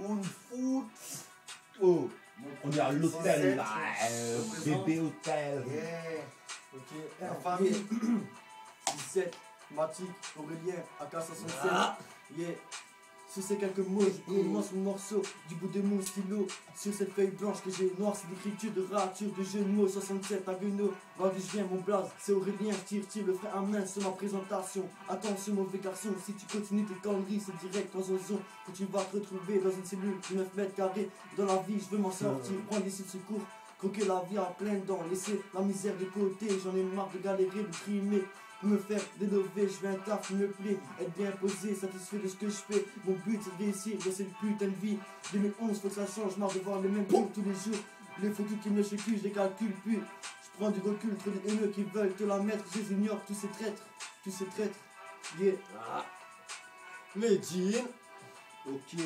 on foot. Oh, on est à l'hôtel là, bébé hôtel. Yeah. Ok, la famille. 17, Matic, Aurélien, AK67. Yeah. Sur ces quelques mots, je commence mon morceau du bout de mon stylo. Sur cette feuille blanche que j'ai noire, c'est l'écriture de rature de jeux de mots. 67 à Gueno, là d'où je viens, mon blaze, c'est Aurélien. Je tire le frère à main sur ma présentation. Attention, mauvais garçon, si tu continues tes conneries, c'est direct dans un zone que tu vas te retrouver dans une cellule de 9 mètres carrés. Dans la vie, je veux m'en sortir, prendre des sites de secours, croquer la vie à plein dents, laisser la misère de côté. J'en ai marre de galérer, de trimer. Pour me faire délever, je veux un taf qui me plaît, être bien posé, satisfait de ce que je fais. Mon but c'est de réussir dans cette putain de vie. 2011, faut que ça change, marre de voir les mêmes trucs tous les jours. Les photos qui me lèchent le cul, je les calcule plus. Je prends du recul, trop de haineux qui veulent te la mettre. Je les ignore, tous ces traîtres, Yeah. Les jeans. Ok,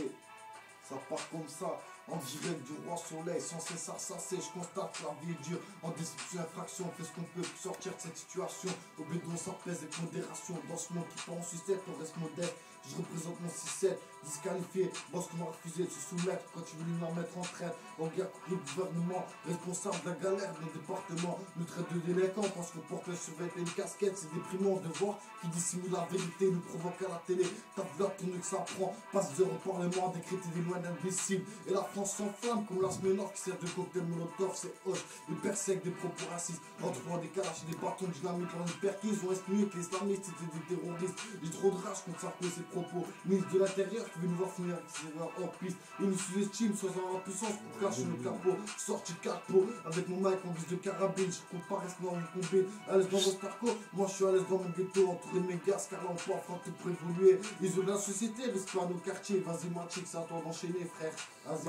ça part comme ça. En direct du roi soleil, sans cesse assasser, je constate que la vie est dure. En déception, infraction, on fait ce qu'on peut pour sortir de cette situation. Au bédon, ça pèse avec modération. Dans ce monde qui part en sucette, on reste modeste. Je représente mon 6-7, disqualifié. Boss qu'on m'a refusé de se soumettre quand tu voulais nous mettre en traite. En guerre contre le gouvernement, responsable de la galère de nos départements. Nous traite de délinquants parce qu'on porte le survêt et une casquette. C'est déprimant de voir qui dissimule la vérité, nous provoque à la télé. T'as vu la tournée que ça prend, passe heures au parlement à décréter des lois d'imbéciles. Et la France s'enflamme comme la Smirnoff qui sert de cocktail molotov. C'est hoche, hyper sec, des propos racistes. En trouvant des calaches et des bâtons de dynamite dans une perquise, ils ont estimé que les islamistes étaient des terroristes. J'ai trop de rage contre ça, ses propos. Ministre de l'Intérieur qui veut nous voir finir avec ses erreurs hors piste. Il nous sous-estime, soit en puissance pour cracher le capot. Sorti 4 pots avec mon mic en guise de carabine. Je compte pas rester dans une combine. À l'aise dans votre parcours, moi je suis à l'aise dans mon ghetto. Entouré de mes gaz, car là on peut affronter pour évoluer. Isoler la société, respect à nos quartiers. Vas-y Matic, c'est à toi d'enchaîner frère. Vas-y,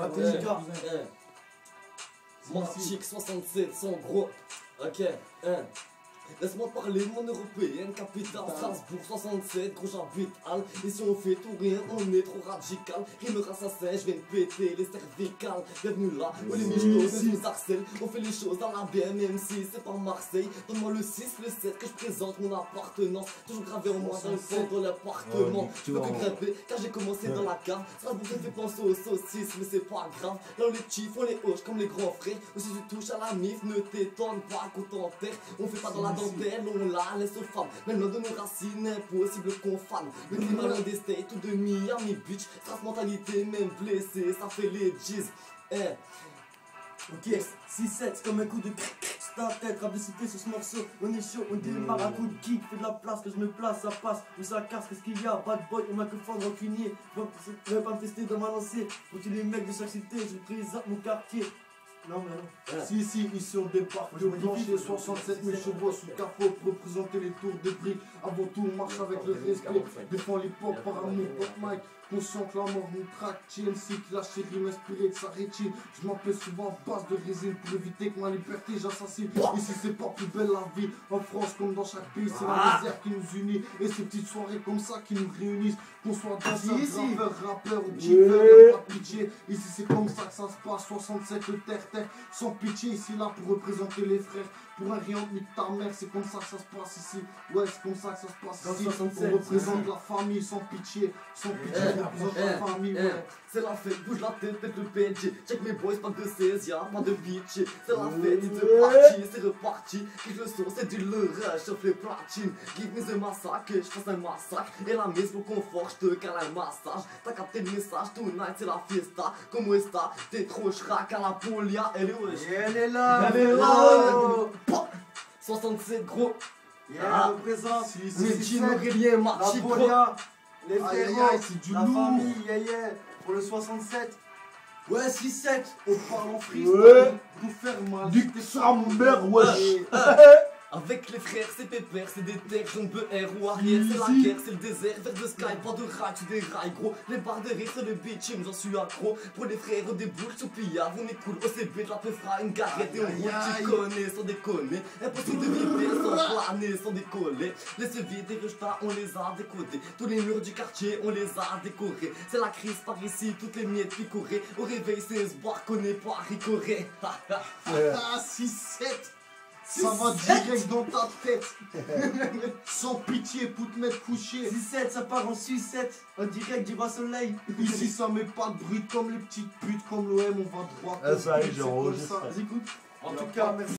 Matic 67, son gros. Ok, laisse-moi parler, mon européenne, capitale Strasbourg 67, gros j'habite Halle. Et si on fait tout rien, on est trop radical. Rimeur assassin, je viens de péter les cervicales. Bienvenue là, où les michtos nous harcèlent. On fait les choses dans la bien, même si c'est pas Marseille. Donne-moi le 6, le 7, que je présente mon appartenance. Toujours gravé en moi dans le centre de l'appartement. Je veux que grimper, car j'ai commencé dans la cave. Strasbourg me fait penser aux saucisses, mais c'est pas grave. Là on les chiffre, on les hoche comme les grands frères. Ou si tu touches à la mif, ne t'étonne pas qu'on t'enterre. On fait pas dans la dentelle, on la laisse aux femmes. Même loin de nos racines, impossible qu'on fane. Le climat loin des states, tout de Miami Beach. Trace mentalité, même blessé, ça fait les G's. Ok, 6-7, c'est comme un coup de c'est ta tête, rapidité sur ce morceau. On est chaud, on démarre à coup de kick, fait de la place, que je me place, ça passe, ou ça casse, qu'est-ce qu'il y a? Bad boy, on m'a que fort rancunier. Donc, je vais pas me tester dans ma lancée. Pour tous les mecs de chaque cité, je présente mon quartier. Non, mais non. Si, ici on débarque, le plancher 67 000 chevaux sous capot pour représenter les tours de briques. Avant tout, on marche avec le respect, défend l'hip-hop par amour, pop mic. Conscient que la mort nous traque, TMC qui lâche ses rimes inspirées de sa rétine. Je m'appelle souvent en base de résine pour éviter que ma liberté j'assassine. Ici c'est pas plus belle la vie, en France comme dans chaque pays, c'est la misère qui nous unit. Et ces petites soirées comme ça qui nous réunissent. Qu'on soit danseur, graveur, rappeur ou kiffeur, y'a pas de pitié. Ici c'est comme ça que ça se passe, 67 le terre-terre, sans pitié. Ici là pour représenter les frères. Pour un rien de ta mère, c'est comme ça que ça se passe ici. Ouais, c'est comme ça que ça se passe ici. On représente la famille sans pitié. Sans pitié, on représente la famille. Ouais. C'est la fête, bouge la tête, pète le PNG. Check mes boys, pas de 16, y'a pas de bitch. C'est la fête, c'est parti, c'est reparti. Qui le son, c'est du leurre, chauffe les platines. Give me the massacre, je fasse un massacre. Et la mise pour confort, je te cale un massage. T'as capté le message, tonight c'est la fiesta. Como esta, t'es trop schrack à la polia. Elle est où? Elle est là. Elle est là. 67 gros. Yeah, représente. Médine, Aurélien, Matic, gros. Les frérots, la famille, yeah. Pour le 67. Ouais, 6-7, on parle en freestyle. Pour faire mal. Du Xamber, wesh. Avec les frères, c'est pépère, c'est des terres, jaune bleu air ou arrière, c'est la guerre, c'est le désert, vers de sky, pas de rails, tu des rails gros. Les barres de rire, c'est le bitching, j'en suis accro. Pour les frères, des boules sous pillard, on est cool, OCB, de la peu fera une garrette et on roule, tu connais, sans déconner. Impossible de vivre sans planer, sans décoller. Les seviers des rejetats, on les a décodés. Tous les murs du quartier, on les a décorés. C'est la crise par ici, toutes les miettes picorées. Au réveil, c'est ce bar qu'on n'est pas ricoré. 6-7. Ça va direct dans ta tête. Sans pitié pour te mettre couché. 6-7, ça part en 6-7. En direct du bas soleil. Ici ça met pas de bruit comme les petites putes comme l'OM, on va droit. Ah, ça y est, c'est j'ai comme enregistré. ça. Vas-y, écoute. En Y a tout pas cas, de- merci.